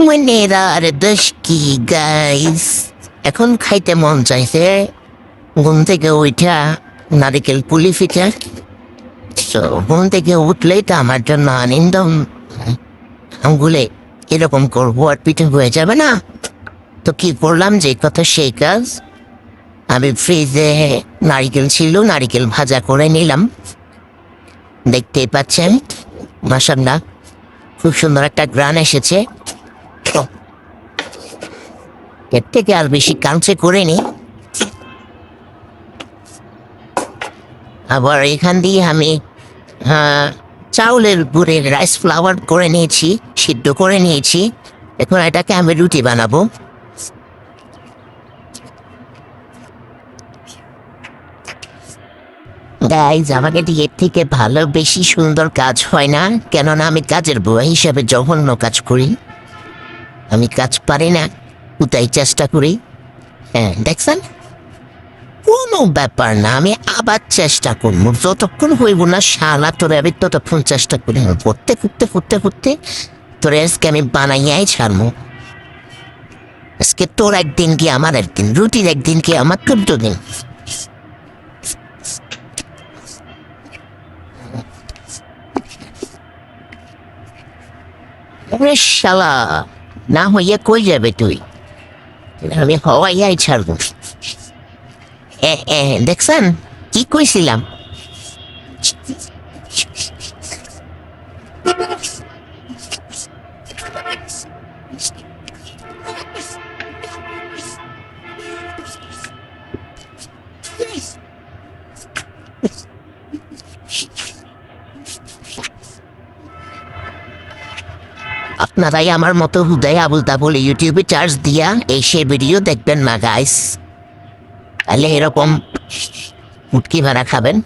মনেরা আরে দোষ কি গাইস, এখন খাইতে মন চাইছে। ঘুম থেকে উঠা নারিকেল পুলি পিঠা। তো ঘুম থেকে উঠলেই তো আমার জন্য আনন্দ। আঙ্গুলে এরকম করবো আর পিঠে হয়ে যাবে না। তো কি করলাম, যে কথা সেই কাজ। আমি ফ্রিজে নারিকেল ছিল, নারিকেল ভাজা করে নিলাম। দেখতেই পাচ্ছেন মাশাআল্লাহ, খুব সুন্দর একটা গ্রান এসেছে। এর থেকে আর বেশি কাঞ্চে করে নি। আবার এখান দিয়ে আমি চাউলের গুঁড়ের রাইস ফ্লাওয়ার করে নিয়েছি, সিদ্ধ করে নিয়েছি। এখন এটাকে আমি রুটি বানাবো। গাইজ, আমাকে এর থেকে ভালো বেশি সুন্দর কাজ হয় না, কেননা আমি কাজের বুয়া হিসাবে জঘন্য কাজ করি। আমি কাজ পারি না, কোথায় চেষ্টা করি। হ্যাঁ দেখছেন, কোনো ব্যাপার না, আমি আবার চেষ্টা করবো। যতক্ষণ হইব না শালা তোরে, আমি ততক্ষণ চেষ্টা করি। ফুটতে ফুটতে ফুটতে ফুটতে তোরে আজকে আমি বানাইয়াই ছাড়বো। আজকে তোর একদিন কি আমার একদিন, রুটির একদিন কি আমার 14 দিন। শালা না হইয়া কই যাবে তুই, আমি হওয়াইয়াই ছাড়বো। দেখছেন কি কইছিলাম। আপনারাই আমার মতো হুদায় আবুল তাবুল ইউটিউবে চার্জ দিয়া এই সে ভিডিও দেখবেন না গাইস। তাহলে এরকম মুটকি ভাড়া খাবেন।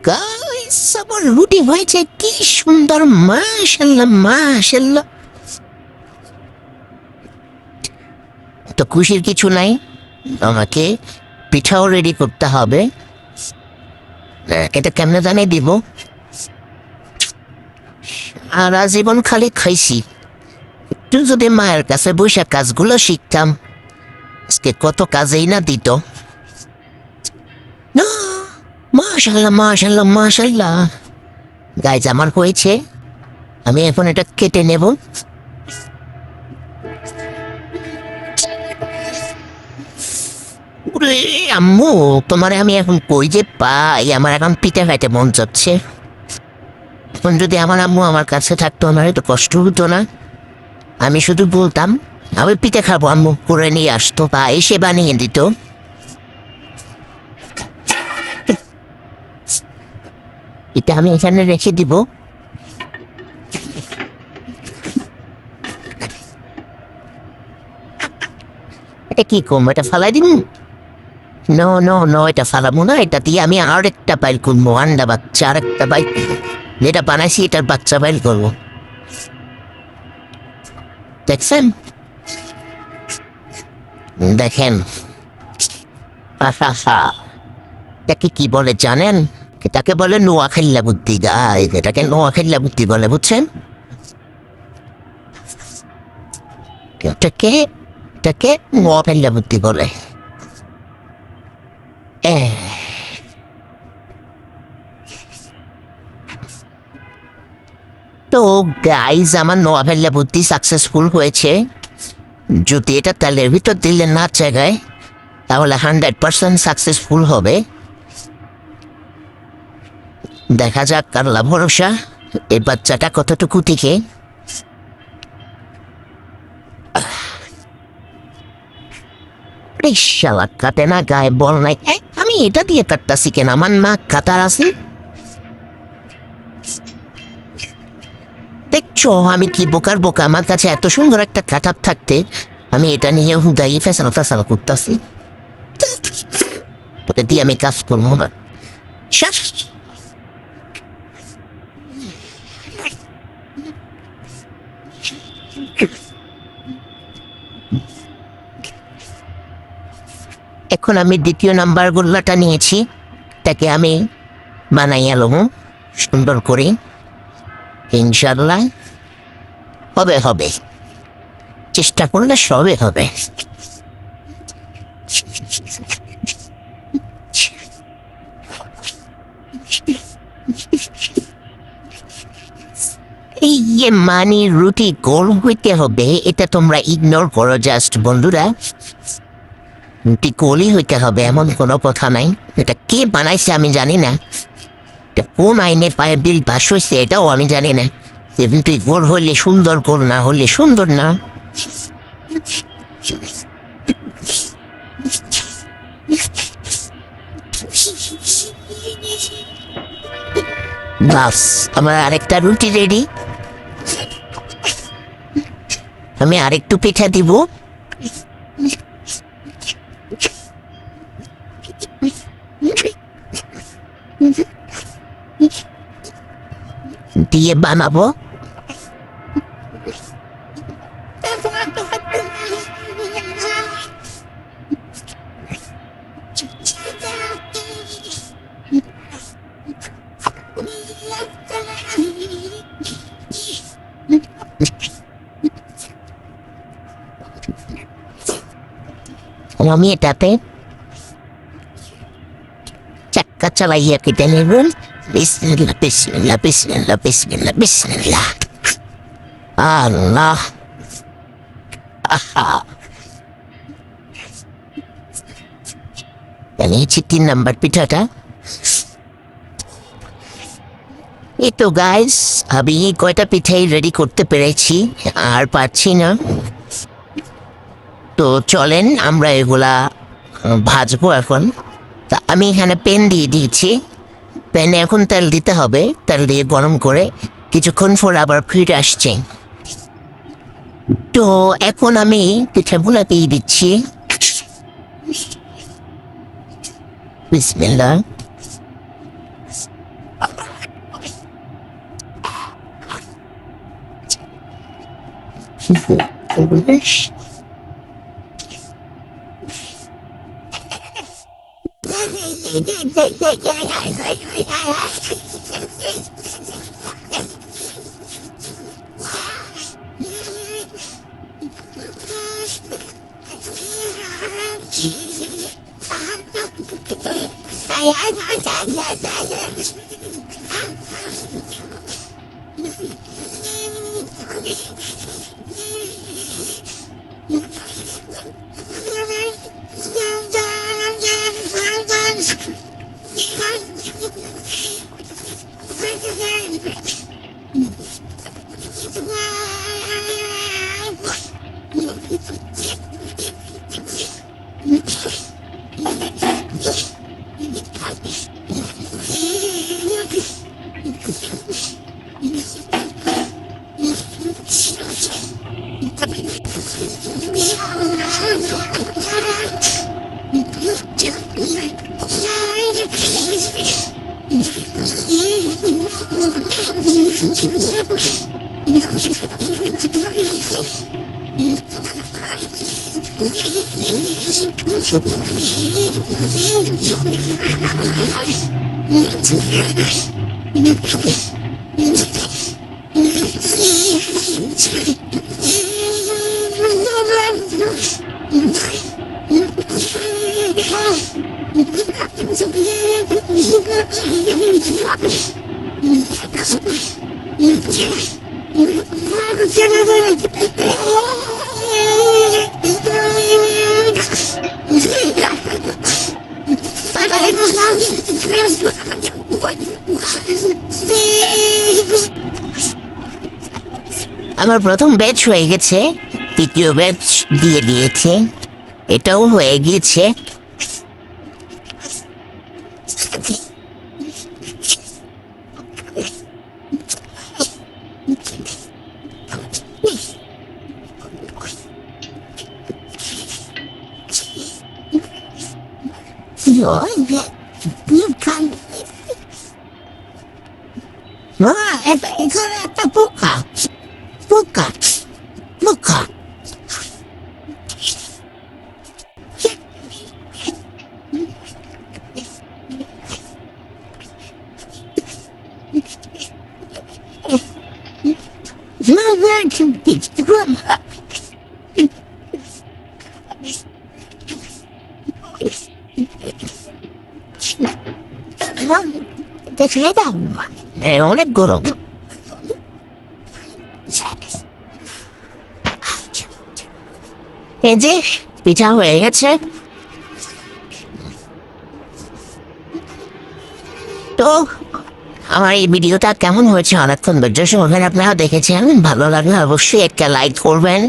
গাইস, আমার রুটি হয়েছে কি সুন্দর, মাশাল্লাহ মাশাল্লাহ। তো খুশির কিছু নাই, আমাকে পিঠাও রেডি করতে হবে। এটা কেমনে জানাই দিব। আর আজীবন খালি খাইছি, একটু যদি মায়ের কাছে বসে কাজগুলো শিখতাম, আজকে কত কাজেই না দিত। মাশাল্লাহ মাশাল্লাহ মাশাল্লাহ। গাইজ, আমার হয়েছে, আমি এখন এটা কেটে নেব। আম্মু, তোমারে আমি এখন কই যে পাই, আমার এখন পিঠে খাইতে মন যাচ্ছে। এখন যদি আমার আম্মু আমার কাছে থাকতো, আমার একটু কষ্ট হতো না। আমি শুধু বলতাম আমি পিঠে খাবো, আম্মু করে নিয়ে আসতো বা এসে বানিয়ে দিত। এটা আমি এখানে রেখে দিব। এটা কি করবো, এটা ফালাই দিন? নো নো নো, এটা ফালাবো না। এটা দিয়ে আমি আর একটা বাইল করবো, আন্ডা বাচ্চা আর একটা বাইল যেটা বানাইছি এটার বাচ্চা বাইল করবো। দেখছেন, দেখেন। এটাকে কি বলে জানেন? এটাকে বলে নোয়াখাইল্লা বুদ্ধি গাই, এটাকে নোয়াখাইল্লা বুদ্ধি বলে, বুঝছেন? এটাকে এটাকে নোয়াখাইল্লা বুদ্ধি বলে। তো গাইজ, আমার নোয়াখাইল্লা বুদ্ধি সাকসেসফুল হয়েছে। যদি এটা তেলের ভিতর দিলে না জায়গায়, তাহলে 100% সাকসেসফুল হবে। দেখা যাক, আল্লাহ ভরসা এই বাচ্চাটা কতটুকু টিকে। শালা কাটে না, গায়ে বল নাই। আমি এটা দিয়ে কাটতাছি কেন, আমার না কাটার আছে। দেখছো আমি কি বোকার বোকা, আমার কাছে এত সুন্দর একটা কাটার থাকতে আমি এটা নিয়ে হুদাই ফেসানো ফেসানো করতেছি। ওটা দিয়ে আমি কাজ করবো না। এখন আমি দ্বিতীয় নাম্বার গোল্লাটা নিয়েছি, তাকে আমি বানাইয়া লব। সুন্দর করে, ইনশাল্লাহ হবে হবে, চেষ্টা করলে সবে হবে। এই যে মানে রুটি গোল হইতে হবে এটা তোমরা ইগনোর করো জাস্ট বন্ধুরা। রুটি গোলই হইতে হবে এমন কোনো কথা নাই। এটা কে বানাইছে আমি জানি না, এটা কোন আইনে পায়ে বিল পাস হয়েছে এটাও আমি জানি না। রুটি গোল হইলে সুন্দর, গোল না হলে সুন্দর না। বাস, আমার আরেকটা রুটি রেডি। আমি আরেকটু পিঠা দিব। দিয়ে বানাবো। আমি এটাতে চাক্কা চালাইয়া কেটে নেব। বিসমিল্লাহ বিসমিল্লাহ বিসমিল্লাহ বিসমিল্লাহ বিসমিল্লাহ। আল্লাহ, আহা, জানিয়েছি 3 নাম্বার পিঠাটা। এই তো গাইস, আমি কয়টা পিঠাই রেডি করতে পেরেছি, আর পারছি না। তো চলেন আমরা এগুলা ভাজবো এখন। তা আমি এখানে পেন দিয়ে দিয়েছি, প্যানে এখন তেল দিতে হবে। তেল দিয়ে গরম করে কিছুক্ষণ পর আবার ফিরে আসছে। তো এখন আমি পিঠাগুলা দিয়ে দিচ্ছি। বিসমিল্লাহ। আমার প্রথম ব্যাচ হয়ে গেছে, দ্বিতীয় ব্যাচ দিয়ে দিয়েছে, এটাও হয়ে গিয়েছে। এখানে একটা পোকা, পোকা, পোকা। দেখলে দাও অনেক গরম। এই যে পিঠা হয়ে গেছে। তো আমার এই ভিডিওটা কেমন হয়েছে অনেকক্ষণ ধৈর্য সহকারে আপনারা দেখেছেন, ভালো লাগলে অবশ্যই একটা লাইক করবেন,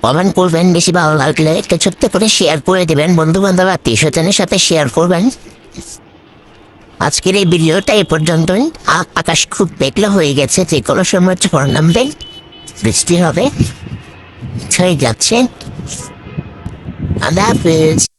কমেন্ট করবেন, বেশি ভালো লাগলে একটা ছোট্ট করে শেয়ার করে দেবেন, বন্ধু বান্ধব আত্মীয় স্বজনের সাথে শেয়ার করবেন। আজকের এই ভিডিওটা এই পর্যন্তই। আকাশ খুব মেঘলা হয়ে গেছে, যে কোনো সময় ঝড় নামবে, বৃষ্টি হবে, হয়ে যাচ্ছে। আল্লাহ হাফেজ।